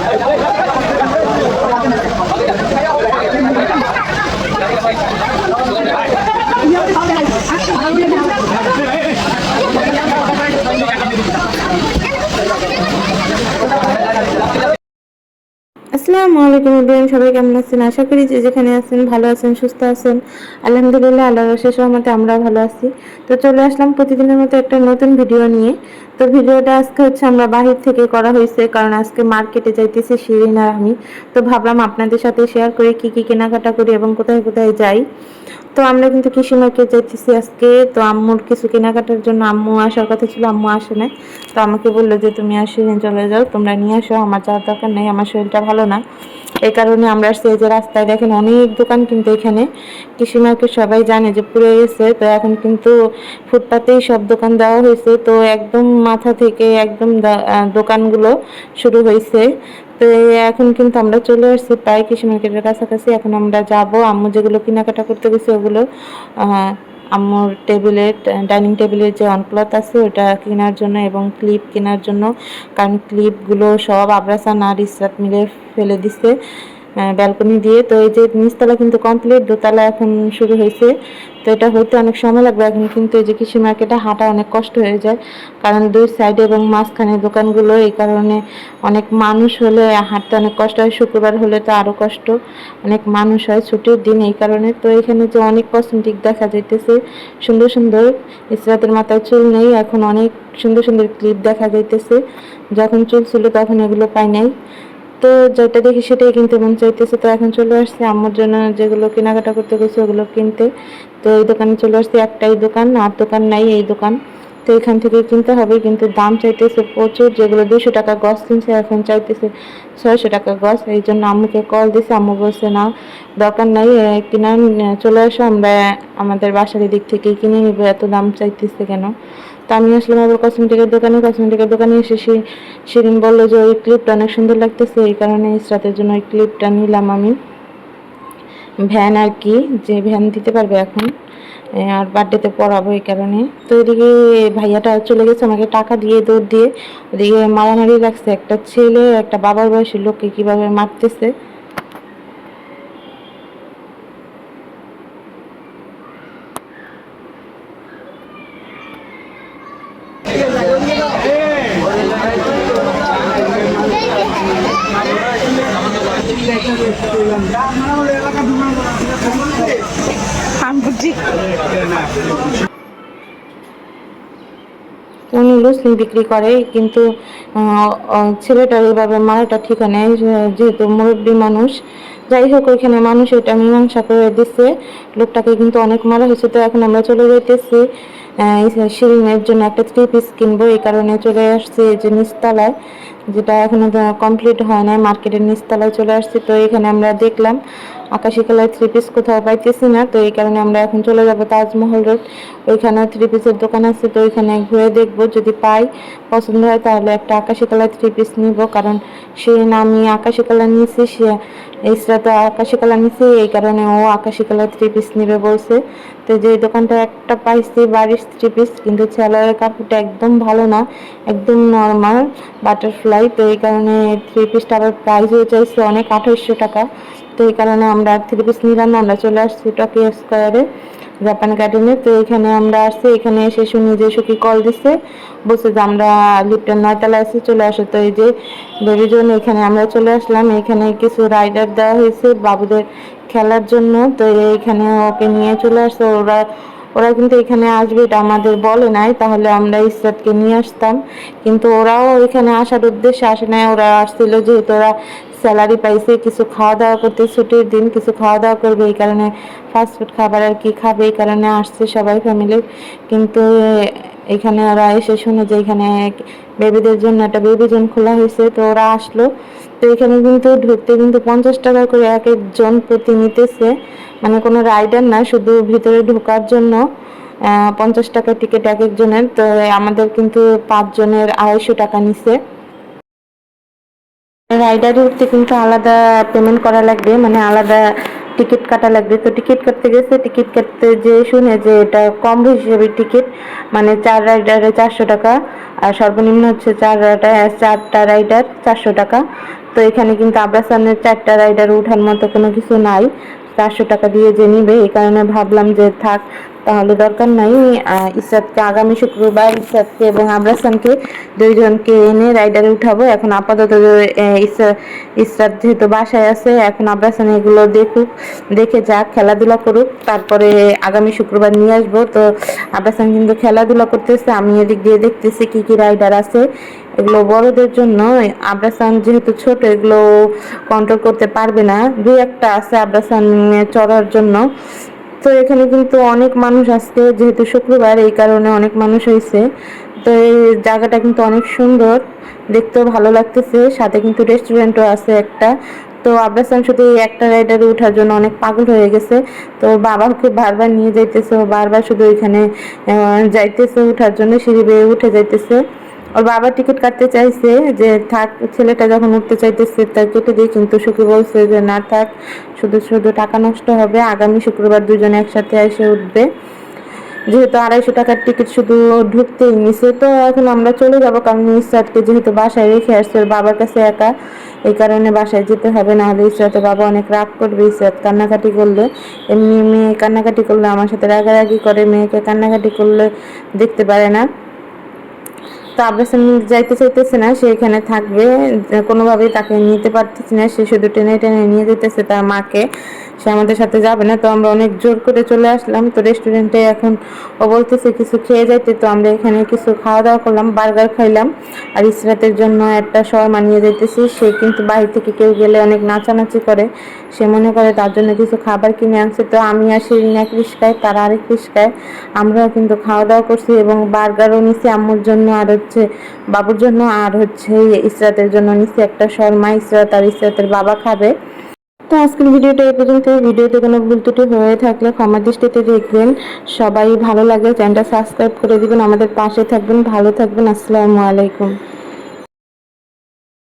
আসসালামু আলাইকুম এভরিওয়ান, সবাই কেমন আছেন? আশা করি যে যেখানে আছেন ভালো আছেন, সুস্থ আছেন। আলহামদুলিল্লাহ, আল্লাহর অশেষ রহমতে আমরা ভালো আছি। তো চলে আসলাম প্রতিদিনের মতো একটা নতুন ভিডিও নিয়ে। তো ভিডিওটা আজকে হচ্ছে আমরা বাহির থেকে করা হয়েছে, কারণ আজকে মার্কেটে যাইতেছি শিরিন আর আমি। তো ভাবলাম আপনাদের সাথে শেয়ার করি কি কি কেনাকাটা করি এবং কোথায় কোথায় যাই। তো আমরা কিন্তু কৃষি মার্কেট যাইতেছি আজকে। তো আম্মুর কিছু কেনাকাটার জন্য আম্মু আসার কথা ছিল, আম্মু আসে নাই। তো আমাকে বললো যে তুমি আর শিরিন চলে যাও, তোমরা নিয়ে আসো, আমার যাওয়ার দরকার নেই, আমার শরীরটা ভালো না। এই কারণে আমরা আসছি। এই যে রাস্তায় দেখেন অনেক দোকান, কিন্তু এখানে কৃষি মার্কেট সবাই জানে যে পুড়ে গেছে। তো এখন কিন্তু ফুটপাতেই সব দোকান দেওয়া হয়েছে। তো একদম মাথা থেকে একদম দোকানগুলো শুরু হয়েছে। তো এখন কিন্তু আমরা চলে আসছি প্রায় কৃষি মার্কেটের কাছাকাছি। এখন আমরা যাব, আম্মু যেগুলো কেনাকাটা করতে গেছে ওগুলো আম্মুর টেবিলের, ডাইনিং টেবিলের যে অনক্লথ আছে ওটা কেনার জন্য এবং ক্লিপ কেনার জন্য। কারণ ক্লিপগুলো সব আবরাসান আর ইসরাত মিলে ফেলে দিছে ব্যালকনি দিয়ে। তো এই যে নিচতলা কিন্তু কমপ্লিট, দোতলা এখন শুরু হয়েছে। তো এটা হইতে অনেক সময় লাগবে। এখন কিন্তু এই যে কৃষি মার্কেটে হাঁটা অনেক কষ্ট হয়ে যায়, কারণ দুই সাইডে এবং মাঝখানে দোকানগুলো। এই কারণে অনেক মানুষ হলে হাঁটতে অনেক কষ্ট হয়। শুক্রবার হলে তো আরও কষ্ট, অনেক মানুষ হয় ছুটির দিন, এই কারণে। তো এখানে যে অনেক কসমেটিক দেখা যাইতেছে সুন্দর সুন্দর। ইসরাতের মাথায় চুল নেই, এখন অনেক সুন্দর সুন্দর ক্লিপ দেখা যাইতেছে। যখন চুল ছিল তখন এগুলো পাই নাই। তো যেটা দেখি সেটাই কিনতে মন চাইতেছে। তো এখন চলে আসছে আম্মুর জন্য যেগুলো কেনাকাটা করতে গেছে ওগুলো কিনতে। তো এই দোকানে চলে আসছে, একটাই দোকান, আর দোকান নাই এই দোকান। তো এখান থেকে কিনতে হবে, কিন্তু দাম চাইতেছে প্রচুর। যেগুলো 200 টাকা গজ কিনছে এখন চাইতেছে 600 টাকা গজ। এই জন্য আম্মুকে কল দিছে, আম্মু বলছে না দরকার নাই, কিনা চলে আসো, আমরা আমাদের বাসার দিক থেকে কিনে নিবো, এত দাম চাইতেছে কেন। তো আমি আসলাম আবার কসমেটিকের দোকানে। কসমেটিকের দোকানে এসে শিরিন বললো যে ওই ক্লিপটা অনেক সুন্দর লাগতেছে, এই কারণে ইসরাতের জন্য ওই ক্লিপটা নিলাম আমি। ভ্যান আর কি, যে ভ্যান দিতে পারবে এখন, আর বার্থডেতে পড়াবো এই কারণে। তো এদিকে ভাইয়াটা চলে গেছে আমাকে টাকা দিয়ে, দৌড় দিয়ে। ওদিকে মারামারি লাগছে, একটা ছেলে একটা বাবার বয়সী লোককে কিভাবে মারতেছে। উনি লুসলি বিক্রি করে, কিন্তু ছেলেটার এইভাবে মারাটা ঠিক নেই, যেহেতু মুরব্বী মানুষ। যাই হোক, ওইখানে মানুষ এটা মীমাংসা করে দিচ্ছে, লোকটাকে কিন্তু অনেক মারা হয়েছে। তো এখন আমরা চলে যাইতেছি শিরিনের জন্য একটা 3 পিস কিনবো, এই কারণে চলে আসছি এই যে নিচতলায়, যেটা এখনো কমপ্লিট হয় না, মার্কেটের নিচতলায় চলে আসছি। তো এখানে আমরা দেখলাম আকাশি কালার 3 পিস কোথাও পাইতেছি না। তো এই কারণে আমরা এখন চলে যাব তাজমহল রোড, ওইখানে 3 পিসের দোকান আছে। তো ওইখানে ঘুরে দেখবো, যদি পাই পছন্দ হয় তাহলে একটা আকাশি কালার 3 পিস নিব। কারণ সে আমি আকাশি কালার নিয়েছি, সে ইসরা তো আকাশি কালার নিয়েছি, এই কারণে ও আকাশি কালার 3 পিস নিবে বলছে। তো যে দোকানটা একটা পাইছি বারিশ 3 পিস, কিন্তু সেলারের কাপড়টা একদম ভালো না, একদম নর্মাল বাটারফ্লাই। তো এই কারণে 3 পিসটা আবার প্রাইসও চাইছে অনেক, 2800 টাকা। তো এই কারণে আমরা 3 পিস নিলাম না, আমরা চলে আসছি টকিও স্কোয়ারে, জাপান গার্ডেনে। তো এখানে আমরা আসছি, এখানে এসে শুনি যে সুখী কল দিচ্ছে, বলছে যে আমরা লিফটের 9তলায় আছি, চলে আসো। তো এই যে বেবির জন্য এখানে আমরা চলে আসলাম। এখানে কিছু রাইডার দেওয়া হয়েছে বাবুদের খেলার জন্য। তো এইখানে ওকে নিয়ে চলে আসছে। ওরা ওরা কিন্তু এখানে আসবে এটা আমাদের বলে নাই, তাহলে আমরা ইসরাতকে নিয়ে আসতাম। কিন্তু ওরাও এখানে আসার উদ্দেশ্যে আসে নাই, ওরা আসছিল যেহেতু ওরা স্যালারি পাইছে, কিছু খাওয়া দাওয়া করতে, ছুটির দিন কিছু খাওয়া দাওয়া করবে, এই কারণে ফাস্টফুড খাবার আর কি খাবে, এই কারণে আসছে সবাই ফ্যামিলি। কিন্তু এখানে ওরা এসে শুনে যে এখানে বেবিদের জন্য একটা বেবি জোন খোলা হয়েছে, তো ওরা আসলো। তো এখানে কিন্তু ঢুকতে কিন্তু 50 টাকা করে এক একজন প্রতি নিতেছে, মানে কোনো রাইডার না, শুধু ভিতরে ঢোকার জন্য 50 টাকা টিকিট এক একজনের। তো আমাদের কিন্তু 5 জনের 250 টাকা নিছে। রাইডারে উঠতে কিন্তু আলাদা পেমেন্ট করা লাগবে, মানে আলাদা টিকিট কাটা লাগবে। তো টিকিট কাটতে গেছে, টিকিট কাটতে যে শুনে যে এটা কম হিসেবে টিকিট, মানে 4 রাইডারে 400 টাকা, আর সর্বনিম্ন হচ্ছে 4টা রাইডার 400 টাকা। তো এখানে কিন্তু আব্রাসানের 4টা রাইডার উঠার মতো কোনো কিছু নাই, 400 টাকা দিয়ে যে নিবে, এই কারণে ভাবলাম যে থাক তাহলে দরকার নাই। ইসরাতকে আগামী শুক্রবার ইসরাতকে এবং আব্রাসানকে দুইজনকে এনে রাইডারে উঠাবো। এখন আপাতত ইসরাত যেহেতু বাসায় আছে, এখন আব্রাসান এগুলো দেখুক, দেখে যাক, খেলাধুলা করুক, তারপরে আগামী শুক্রবার নিয়ে আসবো। তো আব্রাসান কিন্তু খেলাধুলা করতেছে, আমি এদিক দিয়ে দেখতেছি কি কি রাইডার আছে। এগুলো বড়দের জন্য, আব্রাসান যেহেতু ছোট এগুলো কন্ট্রোল করতে পারবে না, দুই একটা আছে আব্রাসান চড়ার জন্য। তো এখানে কিন্তু অনেক মানুষ আসছে, যেহেতু শুক্রবার এই কারণে অনেক মানুষ হয়েছে। তো এই জায়গাটা কিন্তু অনেক সুন্দর, দেখতেও ভালো লাগতেছে, সাথে কিন্তু রেস্টুরেন্টও আছে একটা। তো আব্রাসান শুধু এই একটা রাইডারে ওঠার জন্য অনেক পাগল হয়ে গেছে। তো বাবাকে বারবার নিয়ে যাইতেছে, ও বারবার শুধু ওইখানে যাইতেছে ওঠার জন্য, সিঁড়ি বেয়ে উঠে যাইতেছে। ওর বাবা টিকিট কাটতে চাইছে যে থাক, ছেলেটা যখন উঠতে চাইতেছে তার কেটে দিয়ে, কিন্তু সুখী বলছে যে না থাক, শুধু শুধু টাকা নষ্ট হবে, আগামী শুক্রবার দুজনে একসাথে এসে উঠবে। যেহেতু 250 টাকার টিকিট শুধু ঢুকতেই নিছে। তো এখন আমরা চলে যাব, কারণ ইসরাতকে যেহেতু বাসায় রেখে আসছে ওর বাবার কাছে একা, এই কারণে বাসায় যেতে হবে, না হলে ইসরাতের বাবা অনেক রাগ করবে। ইসরাত কান্নাকাটি করলে, এমনি মেয়ে কান্নাকাটি করলে আমার সাথে রাগারাগি করে, মেয়েকে কান্নাকাটি করলে দেখতে পারে না। তো আব্রাসান যাইতে চাইতেছে না, সে এখানে থাকবে, কোনোভাবেই তাকে নিতে পারতেছে না, সে শুধু টেনে টেনে নিয়ে যেতেছে তার মাকে, সে আমাদের সাথে যাবে না। তো আমরা অনেক জোর করে চলে আসলাম। তো রেস্টুরেন্টে এখন ও বলতেছে কিছু খেয়ে যাইতে, তো আমরা এখানে কিছু খাওয়া দাওয়া করলাম, বার্গার খাইলাম, আর ইসরাতের জন্য একটা শর্মা নিয়ে যাইতেছি। সে কিন্তু বাহির থেকে কেউ গেলে অনেক নাচানাচি করে, সে মনে করে তার জন্য কিছু খাবার কিনে আনছে। তো আমি আর শিরিন এক রিস্কায়, তারা আরেক রিস্কায়, আমরাও কিন্তু খাওয়া দাওয়া করছি এবং বার্গারও নিছি আম্মুর জন্য, আর হচ্ছে বাবুর জন্য, আর হচ্ছে ইসরাতের জন্য নিছি একটা শর্মা, ইসরাত আর ইসরাতের বাবা খাবে। তো আজকের ভিডিওটা এই পর্যন্ত। ভিডিওতে কোনো ভুল ত্রুটি হয়ে থাকলে ক্ষমা দৃষ্টিতে দেখবেন। সবাই ভালো লাগে চ্যানেলটা সাবস্ক্রাইব করে দিবেন, আমাদের পাশে থাকবেন, ভালো থাকবেন। আসসালামু আলাইকুম।